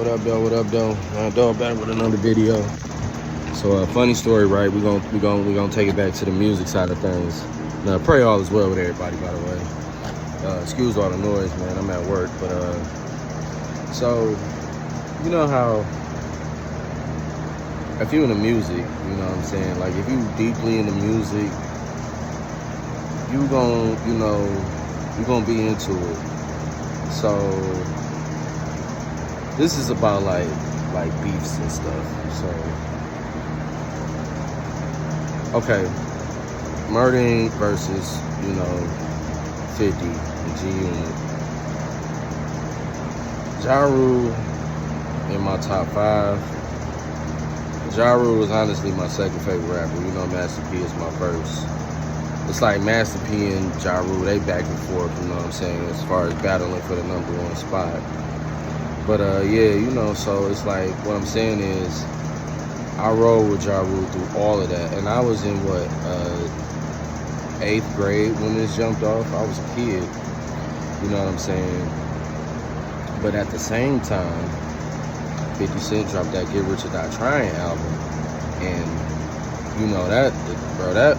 What up, though? What up, though? Dog back with another video. So, funny story, right? We gonna take it back to the music side of things. Now, pray all is well with everybody, by the way. Excuse all the noise, man. I'm at work, but so you know how if you in the music, you know what I'm saying? Like if you deeply into music, you gonna be into it. So this is about like beefs and stuff. So okay, Murder Inc. versus 50 and G Unit. Ja Rule in my top 5. Ja Rule is honestly my second favorite rapper. You know, Master P is my first. It's like Master P and Ja Rule, they back and forth, you know what I'm saying, as far as battling for the #1 spot. But yeah, so it's like, what I'm saying is, I roll with Ja Rule through all of that. And I was in 8th grade when this jumped off. I was a kid, you know what I'm saying? But at the same time, 50 Cent dropped that Get Rich or Die Trying album. And,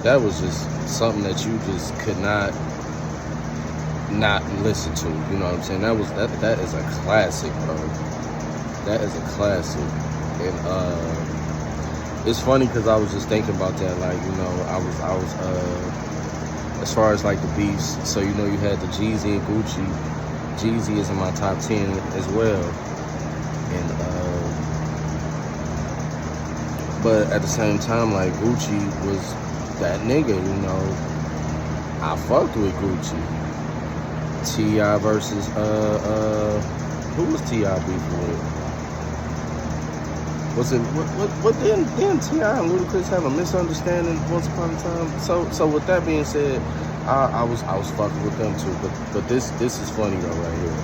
that was just something that you just could not listen to. You know what I'm saying? That is a classic, bro. That is a classic. And it's funny because I was just thinking about that. Like, I was as far as like the beefs. So you had the Jeezy and Gucci. Jeezy is in my top 10 as well. And but at the same time, like, Gucci was that nigga, I fucked with Gucci. T.I. versus who was T.I. beefing with? Was it what didn't T.I. and Ludacris have a misunderstanding once upon a time? So with that being said, I was fucking with them too. But this is funny though right here.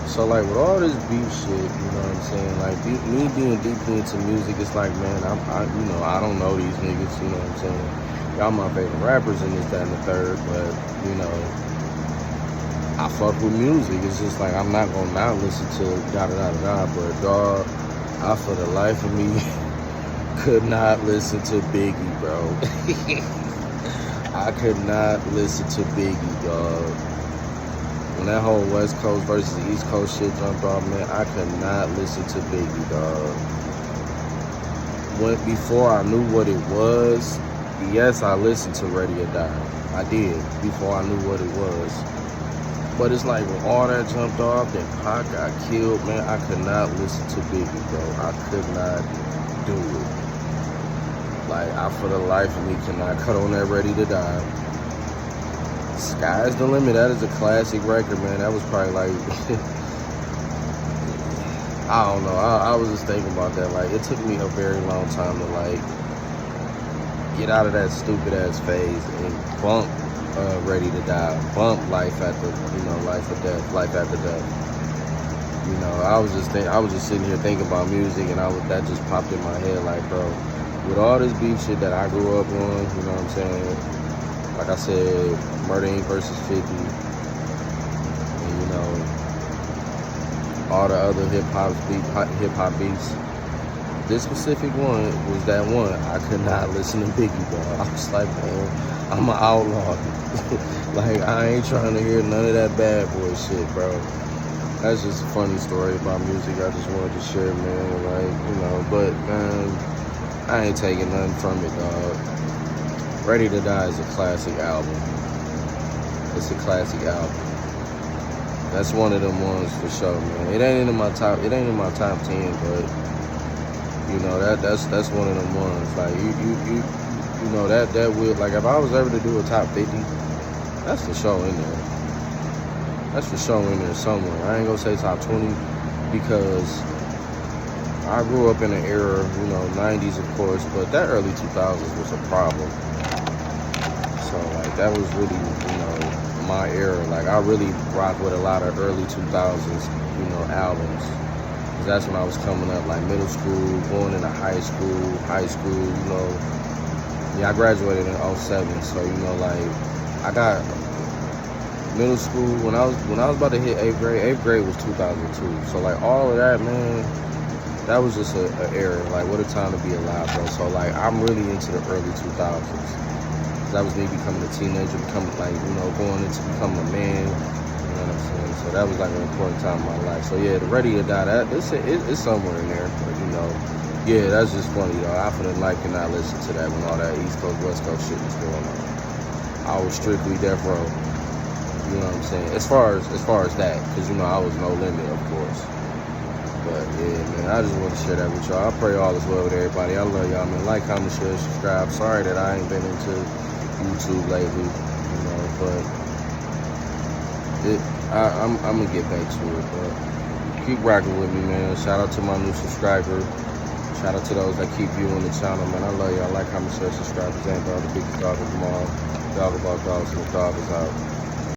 So like with all this beef shit, you know what I'm saying? Like me being deeply into music, it's like, man, I don't know these niggas, you know what I'm saying? Y'all my favorite rappers and this, that, and the third, but I fuck with music. It's just like I'm not gonna not listen to da-da-da-da-da, but dog, I for the life of me could not listen to Biggie, bro. I could not listen to Biggie, dog. When that whole West Coast versus East Coast shit jumped off, man, I could not listen to Biggie, dog. Before I knew what it was, yes, I listened to Ready or Die. I did, before I knew what it was. But it's like when all that jumped off, then Pac got killed, man, I could not listen to Biggie, bro. I could not do it. Like, I for the life of me cannot cut on that Ready to Die. Sky's the Limit, that is a classic record, man. That was probably like, I don't know. I was just thinking about that. Like, it took me a very long time to, like, get out of that stupid ass phase and bump Ready to Die, bump Life After Life After Death. I was just sitting here thinking about music, and that just popped in my head, like, bro, with all this beef shit that I grew up on, you know what I'm saying? Like I said, Murder Inc. versus 50, and all the other hip hop beats. This specific one was that one. I could not listen to Biggie, bro. I was like, man, I'm an outlaw. Like, I ain't trying to hear none of that bad boy shit, bro. That's just a funny story about music. I just wanted to share, man. Like, but man, I ain't taking nothing from it, dog. Ready to Die is a classic album. It's a classic album. That's one of them ones for sure, man. It ain't in my top 10, but that's one of them ones. Like that will, like, if I was ever to do a top 50, that's for sure in there. That's for sure in there somewhere. I ain't gonna say top 20 because I grew up in an era, 90s of course, but that early 2000s was a problem. So like that was really, my era. Like I really rock with a lot of early 2000s, albums. That's when I was coming up, like middle school, going into high school, Yeah, I graduated in '07, so, like, I got middle school, when I was about to hit 8th grade was 2002. So like all of that, man, that was just an era. Like, what a time to be alive, bro. So like, I'm really into the early 2000s. That was me becoming a teenager, becoming like, you know, going into becoming a man. You know what I'm saying? So that was like an important time in my life. So yeah, the Ready or Die, it's somewhere in there. But you know, yeah, that's just funny, though. I for the life cannot listen to that when all that East Coast, West Coast shit was going on. I was strictly Death Row. You know what I'm saying? As far as that, because you know I was No Limit, of course. But yeah, man, I just want to share that with y'all. I pray all is well with everybody. I love y'all, man. Like, comment, share, subscribe. Sorry that I ain't been into YouTube lately, you know, but I'm gonna get back to it. But keep rocking with me, man. Shout out to my new subscriber. Shout out to those that keep viewing the channel, man. I love y'all. Like, comment, share, subscribe. This ain't the Biggie dog of them all. Dog about dogs and the dog is out.